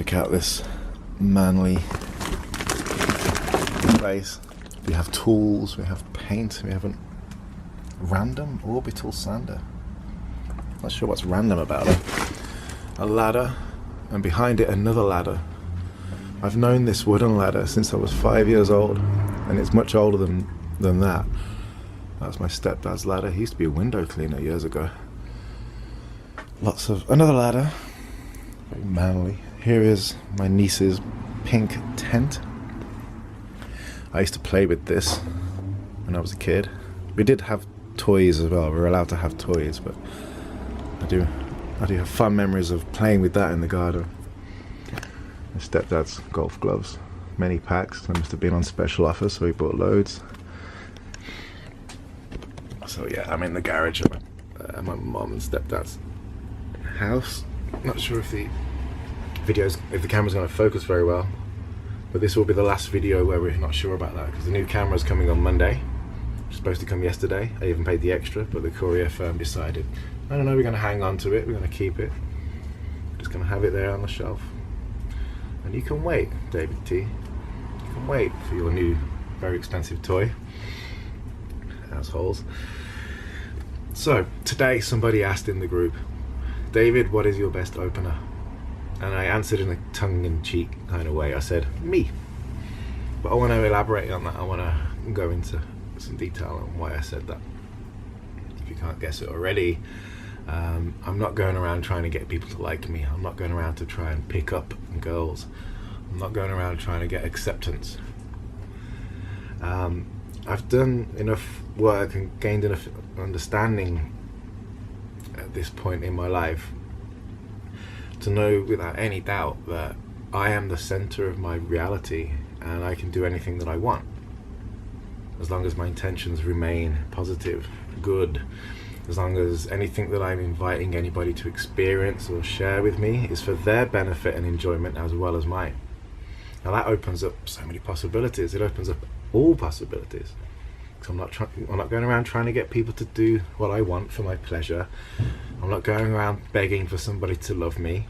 Check out this manly place. We have tools, we have paint, we have a random orbital sander. Not sure what's random about it. A ladder, and behind it another ladder. I've known this wooden ladder since I was 5 years old, and it's much older than that. That's my stepdad's ladder. He used to be a window cleaner years ago. Another ladder, very manly. Here is my niece's pink tent. I used to play with this when I was a kid. We did have toys as well. We were allowed to have toys, but I do have fun memories of playing with that in the garden. My stepdad's golf gloves, many packs. They must have been on special offer, so he bought loads. So yeah, I'm in the garage at my mom and stepdad's house. Not sure if the camera's going to focus very well, but this will be the last video where we're not sure about that, because the new camera's coming on Monday. It's supposed to come yesterday. I even paid the extra, but the courier firm decided, I don't know, we're going to hang on to it, we're going to keep it, just going to have it there on the shelf. And you can wait, David T. You can wait for your new, very expensive toy. Assholes. So, today somebody asked in the group, David, what is your best opener? And I answered in a tongue-in-cheek kind of way. I said, me. But I want to elaborate on that. I want to go into some detail on why I said that. If you can't guess it already, I'm not going around trying to get people to like me. I'm not going around to try and pick up girls. I'm not going around trying to get acceptance. I've done enough work and gained enough understanding at this point in my life to know without any doubt that I am the center of my reality, and I can do anything that I want as long as my intentions remain positive, good, as long as anything that I'm inviting anybody to experience or share with me is for their benefit and enjoyment as well as mine. Now that opens up so many possibilities. It opens up all possibilities. So I'm not going around trying to get people to do what I want for my pleasure. I'm not going around begging for somebody to love me,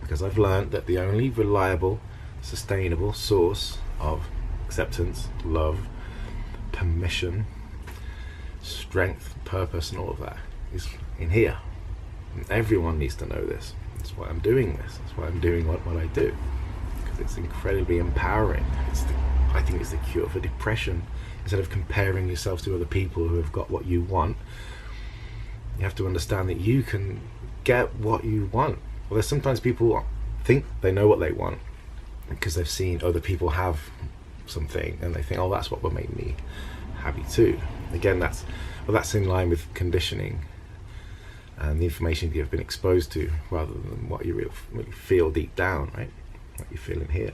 because I've learned that the only reliable, sustainable source of acceptance, love, permission, strength, purpose, and all of that is in here. And everyone needs to know this. That's why I'm doing this. That's why I'm doing what I do, because it's incredibly empowering. I think it's the cure for depression. Instead of comparing yourself to other people who have got what you want, you have to understand that you can get what you want. Well, there's sometimes people think they know what they want because they've seen other people have something, and they think, oh, that's what will make me happy too. Again, that's in line with conditioning and the information you've been exposed to, rather than what you really feel deep down, right? What you feel in here.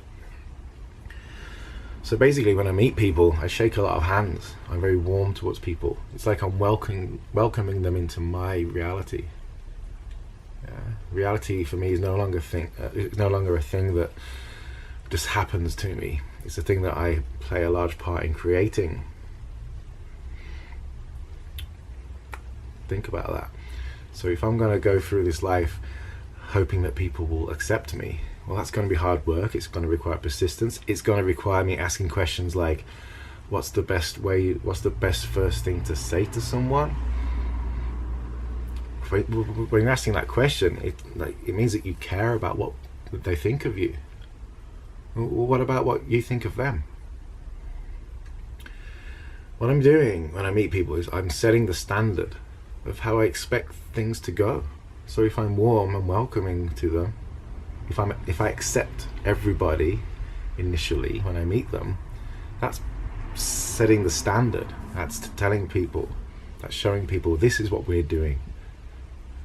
So basically, when I meet people, I shake a lot of hands. I'm very warm towards people. It's like I'm welcoming them into my reality. Reality for me is no longer a thing that just happens to me. It's a thing that I play a large part in creating. Think about that. So if I'm going to go through this life hoping that people will accept me, well, that's going to be hard work. It's going to require persistence. It's going to require me asking questions like, what's the best first thing to say to someone? When you're asking that question, it means that you care about what they think of you. Well, what about what you think of them? What I'm doing when I meet people is I'm setting the standard of how I expect things to go. So if I'm warm and welcoming to them, if I accept everybody initially when I meet them, that's setting the standard. That's telling people, that's showing people this is what we're doing.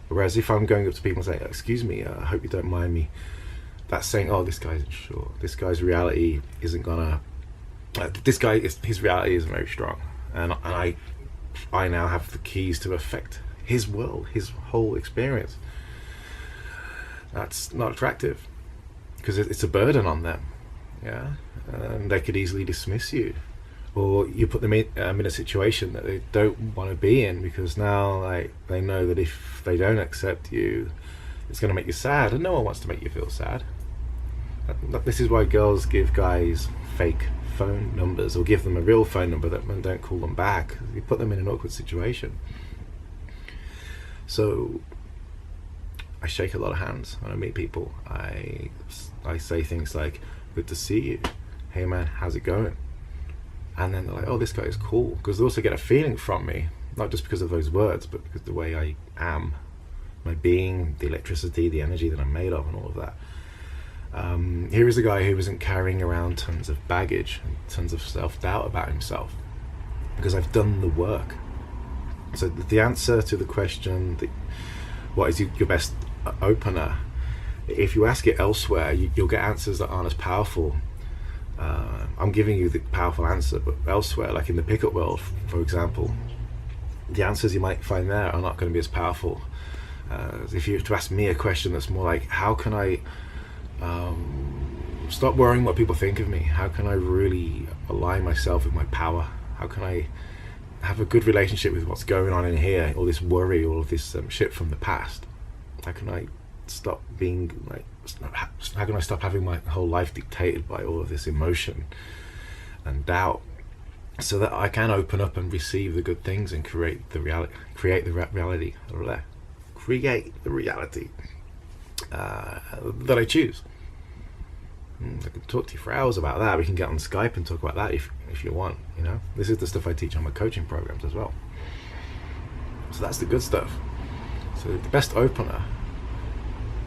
Whereas if I'm going up to people and saying, excuse me, I hope you don't mind me, that's saying, oh, this guy's sure. This guy's reality isn't gonna. His reality isn't very strong, and I now have the keys to affect his world, his whole experience. That's not attractive, because it's a burden on them. Yeah, and they could easily dismiss you, or you put them in a situation that they don't want to be in, because now they know that if they don't accept you, it's going to make you sad, and no one wants to make you feel sad. This is why girls give guys fake phone numbers, or give them a real phone number and don't call them back. You put them in an awkward situation. So I shake a lot of hands when I meet people. I say things like, good to see you, hey man, how's it going? And then they're like, oh, this guy is cool, because they also get a feeling from me, not just because of those words, but because of the way I am, my being, the electricity, the energy that I'm made of, and all of that. Here is a guy who isn't carrying around tons of baggage and tons of self-doubt about himself, because I've done the work. So the answer to the question, what is your best opener, if you ask it elsewhere, you'll get answers that aren't as powerful. I'm giving you the powerful answer, but elsewhere, like in the pickup world, for example, the answers you might find there are not going to be as powerful. If you were to ask me a question that's more like, how can I stop worrying what people think of me? How can I really align myself with my power? How can I have a good relationship with what's going on in here, all this worry, all of this shit from the past? How can I stop being like, how can I stop having my whole life dictated by all of this emotion and doubt, so that I can open up and receive the good things and create the reality that I choose. I can talk to you for hours about that. We can get on Skype and talk about that if you want. You know, this is the stuff I teach on my coaching programs as well. So that's the good stuff. So the best opener,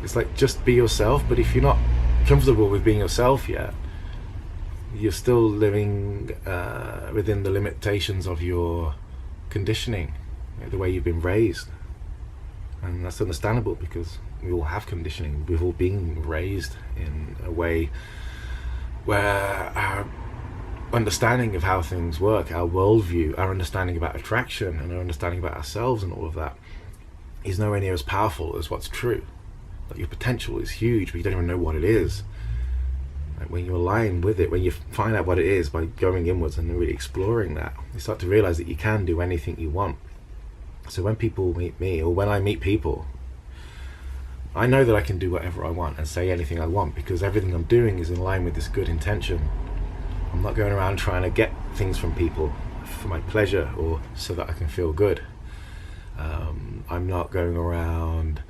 it's like, just be yourself. But if you're not comfortable with being yourself yet, you're still living within the limitations of your conditioning, the way you've been raised. And that's understandable, because we all have conditioning. We've all been raised in a way where our understanding of how things work, our worldview, our understanding about attraction, and our understanding about ourselves and all of that is nowhere near as powerful as what's true. Like, your potential is huge, but you don't even know what it is. Like, when you align with it, when you find out what it is by going inwards and really exploring that, you start to realize that you can do anything you want. So when people meet me, or when I meet people, I know that I can do whatever I want and say anything I want, because everything I'm doing is in line with this good intention. I'm not going around trying to get things from people for my pleasure or so that I can feel good. I'm not going around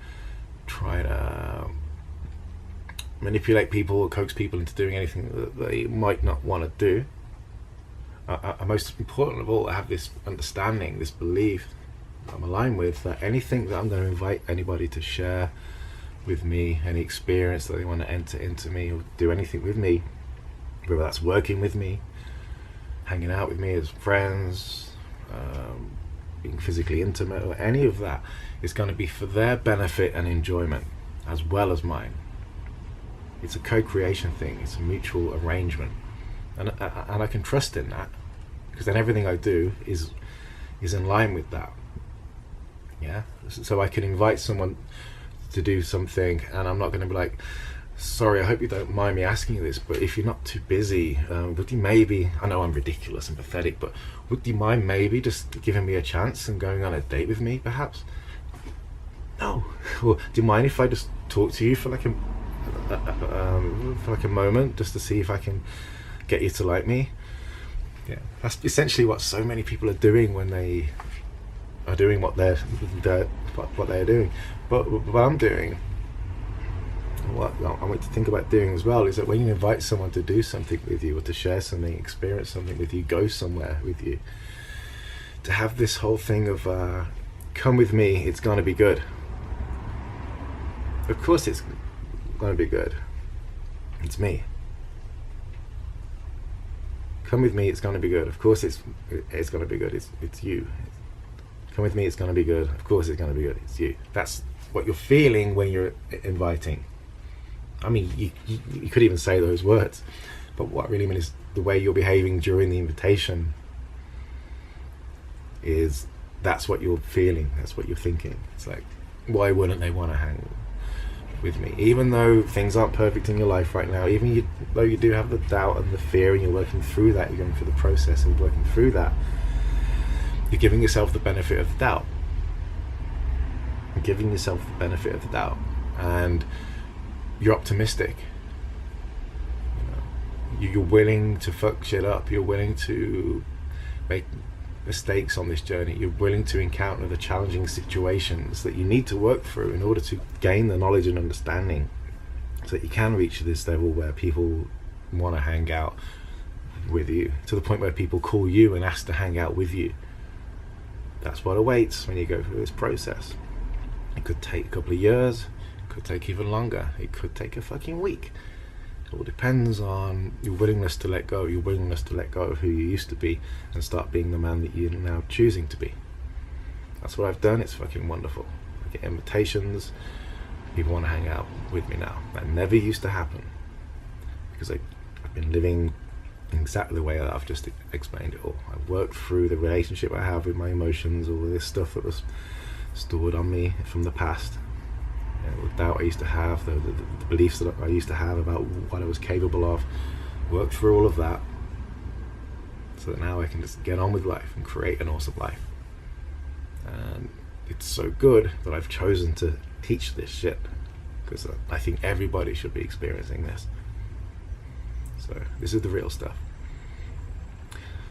trying to manipulate people or coax people into doing anything that they might not want to do. Most important of all, I have this understanding, this belief that I'm aligned with, that anything that I'm going to invite anybody to share with me, any experience that they want to enter into me or do anything with me, whether that's working with me, hanging out with me as friends, being physically intimate, or any of that, is going to be for their benefit and enjoyment as well as mine. It's a co-creation thing. It's a mutual arrangement, and I can trust in that, because then everything I do is in line with that. Yeah, so I can invite someone to do something, and I'm not going to be like, sorry, I hope you don't mind me asking you this, but if you're not too busy, would you maybe, I know I'm ridiculous and pathetic, but would you mind maybe just giving me a chance and going on a date with me, perhaps? No. Well, do you mind if I just talk to you for like a moment, just to see if I can get you to like me? Yeah, that's essentially what so many people are doing when they are doing what they're doing. But what I'm doing, what I want to think about doing as well, is that when you invite someone to do something with you, or to share something, experience something with you, go somewhere with you, to have this whole thing of come with me, it's going to be good. Of course it's going to be good. It's me. Come with me, it's going to be good. Of course it's going to be good. It's you. Come with me, it's going to be good. Of course it's going to be good. It's you. That's what you're feeling when you're inviting. I mean, you could even say those words, but what I really mean is the way you're behaving during the invitation is, that's what you're feeling, that's what you're thinking. It's like, why wouldn't they want to hang with me? Even though things aren't perfect in your life right now, even though you do have the doubt and the fear, and you're working through that, you're going through the process of working through that, you're giving yourself the benefit of the doubt. You're giving yourself the benefit of the doubt, and you're optimistic. You're willing to fuck shit up. You're willing to make mistakes on this journey. You're willing to encounter the challenging situations that you need to work through in order to gain the knowledge and understanding so that you can reach this level where people want to hang out with you, to the point where people call you and ask to hang out with you. That's what awaits when you go through this process. It could take a couple of years, it could take even longer, it could take a fucking week. It all depends on your willingness to let go, your willingness to let go of who you used to be and start being the man that you're now choosing to be. That's what I've done. It's fucking wonderful. I get invitations, people want to hang out with me now. That never used to happen because I've been living exactly the way that I've just explained it all. I've worked through the relationship I have with my emotions, all of this stuff that was stored on me from the past. The doubt I used to have, the beliefs that I used to have about what I was capable of, worked through all of that so that now I can just get on with life and create an awesome life. And it's so good that I've chosen to teach this shit, because I think everybody should be experiencing this. So this is the real stuff.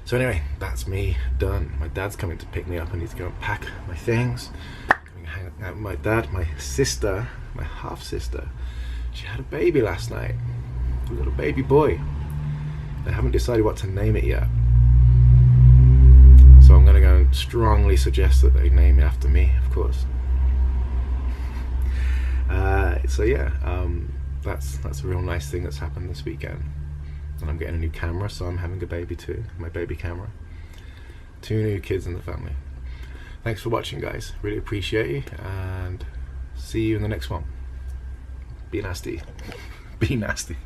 So anyway, that's me done. My dad's coming to pick me up. I need to go and pack my things. Hang out with my dad. My sister, my half sister, she had a baby last night, a little baby boy. They haven't decided what to name it yet, so I'm going to go and strongly suggest that they name it after me, of course. So yeah, that's a real nice thing that's happened this weekend. And I'm getting a new camera, so I'm having a baby too, my baby camera. 2 new kids in the family. Thanks for watching, guys. Really appreciate you, and see you in the next one. Be nasty. Be nasty.